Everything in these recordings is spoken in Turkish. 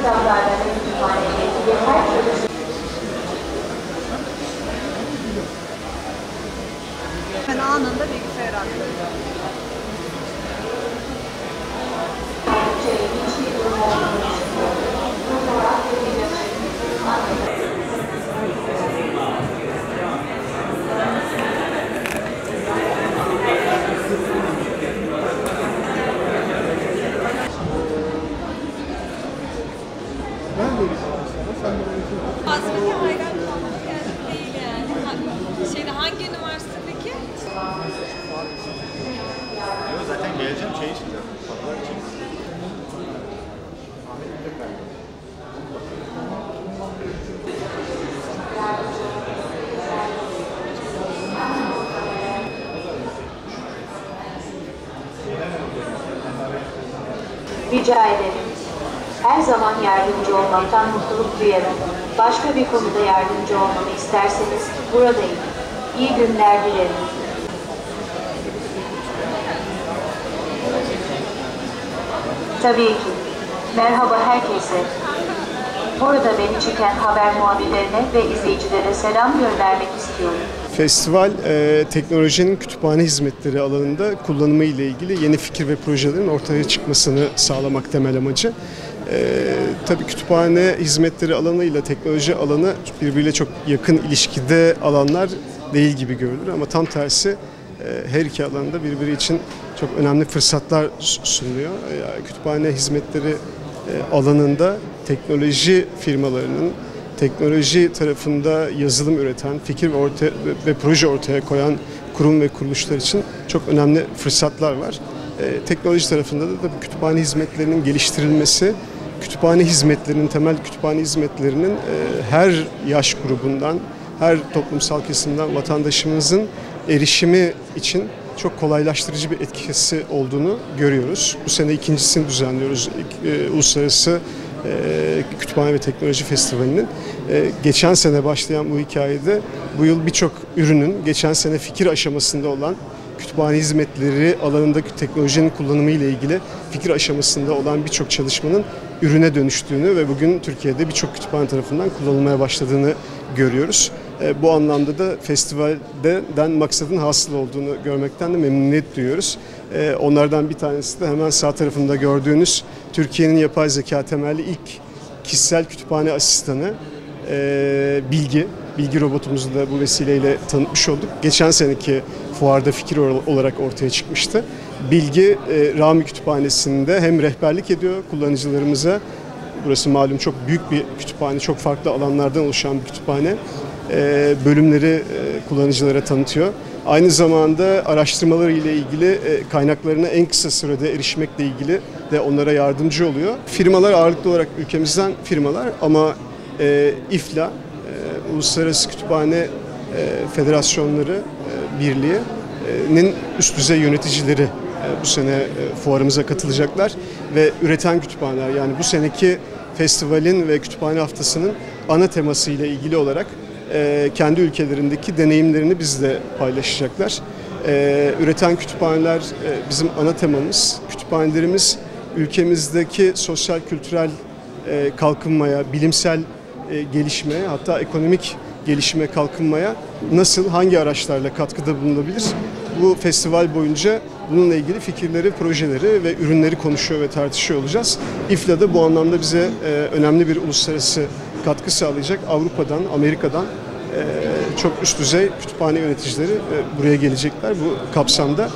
kitaplarla ve kütüphaneyle ilgili her türlü Ben anında bilgisayar attım. Fazla hayran kalmadım değil yani. Hangi üniversite peki? Yok zaten geleceğim şey için. Fotoğraf için. rica ederim. Her zaman yardımcı olmaktan mutluluk duyarım. Başka bir konuda yardımcı olmamı isterseniz buradayım. İyi günler dilerim. Tabii ki. Merhaba herkese. Burada beni çeken haber muhabirlerine ve izleyicilere selam göndermek istiyorum. Festival, teknolojinin kütüphane hizmetleri alanında kullanımı ile ilgili yeni fikir ve projelerin ortaya çıkmasını sağlamak temel amacı. Tabii kütüphane hizmetleri alanı ile teknoloji alanı birbiriyle çok yakın ilişkide alanlar değil gibi görülür ama tam tersi her iki alanda birbiri için çok önemli fırsatlar sunuyor. Kütüphane hizmetleri alanında teknoloji firmalarının teknoloji tarafında yazılım üreten, fikir ve proje ortaya koyan kurum ve kuruluşlar için çok önemli fırsatlar var. Teknoloji tarafında da tabii kütüphane hizmetlerinin geliştirilmesi, temel kütüphane hizmetlerinin her yaş grubundan, her toplumsal kesimden vatandaşımızın erişimi için çok kolaylaştırıcı bir etkisi olduğunu görüyoruz. Bu sene ikincisini düzenliyoruz. Uluslararası Kütüphane ve Teknoloji Festivali'nin. Geçen sene başlayan bu hikayede bu yıl birçok ürünün geçen sene fikir aşamasında olan kütüphane hizmetleri alanındaki teknolojinin kullanımı ile ilgili fikir aşamasında olan birçok çalışmanın ürüne dönüştüğünü ve bugün Türkiye'de birçok kütüphane tarafından kullanılmaya başladığını görüyoruz. Bu anlamda da festivalden maksadın hasıl olduğunu görmekten de memnuniyet duyuyoruz. Onlardan bir tanesi de hemen sağ tarafında gördüğünüz Türkiye'nin yapay zeka temelli ilk kişisel kütüphane asistanı Bilgi robotumuzu da bu vesileyle tanıtmış olduk. Geçen seneki fuarda fikir olarak ortaya çıkmıştı. Bilgi, Rami Kütüphanesi'nde hem rehberlik ediyor kullanıcılarımıza. Burası malum çok büyük bir kütüphane, çok farklı alanlardan oluşan bir kütüphane. Bölümleri kullanıcılara tanıtıyor. Aynı zamanda araştırmaları ile ilgili kaynaklarına en kısa sürede erişmekle ilgili de onlara yardımcı oluyor. Firmalar ağırlıklı olarak ülkemizden firmalar ama İFLA, Uluslararası Kütüphane Federasyonları Birliği'nin üst düzey yöneticileri bu sene fuarımıza katılacaklar ve üreten kütüphaneler, yani bu seneki festivalin ve kütüphane haftasının ana teması ile ilgili olarak kendi ülkelerindeki deneyimlerini bizle paylaşacaklar. Üreten kütüphaneler bizim ana temamız. Kütüphanelerimiz ülkemizdeki sosyal kültürel kalkınmaya, bilimsel gelişmeye, hatta ekonomik gelişime, kalkınmaya nasıl, hangi araçlarla katkıda bulunabilir? Bu festival boyunca bununla ilgili fikirleri, projeleri ve ürünleri konuşuyor ve tartışıyor olacağız. İFLA da bu anlamda bize önemli bir uluslararası katkı sağlayacak. Avrupa'dan, Amerika'dan çok üst düzey kütüphane yöneticileri buraya gelecekler. Bu kapsamda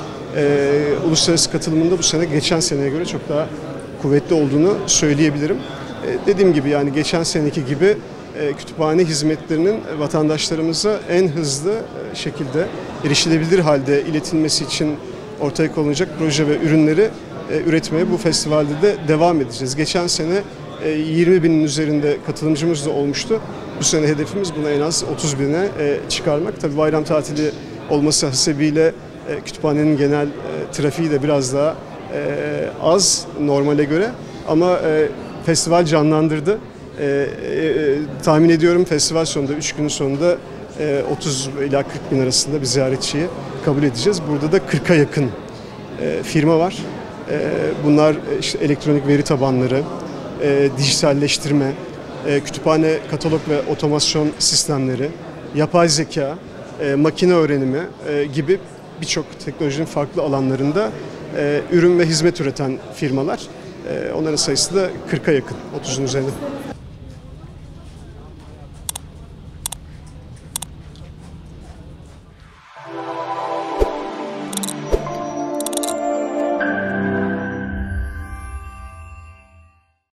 uluslararası katılımında bu sene geçen seneye göre çok daha kuvvetli olduğunu söyleyebilirim. Dediğim gibi, yani geçen seneki gibi kütüphane hizmetlerinin vatandaşlarımıza en hızlı şekilde erişilebilir halde iletilmesi için ortaya konulacak proje ve ürünleri üretmeye bu festivalde de devam edeceğiz. Geçen sene 20 binin üzerinde katılımcımız da olmuştu. Bu sene hedefimiz bunu en az 30 bine çıkarmak. Tabii bayram tatili olması hasebiyle kütüphanenin genel trafiği de biraz daha az normale göre ama festival canlandırdı. Tahmin ediyorum festival sonunda, 3 günün sonunda 30 ila 40 bin arasında bir ziyaretçiyi kabul edeceğiz. Burada da 40'a yakın firma var. Bunlar işte elektronik veri tabanları, dijitalleştirme, kütüphane, katalog ve otomasyon sistemleri, yapay zeka, makine öğrenimi gibi birçok teknolojinin farklı alanlarında ürün ve hizmet üreten firmalar. Onların sayısı da 40'a yakın, 30'un üzerinde.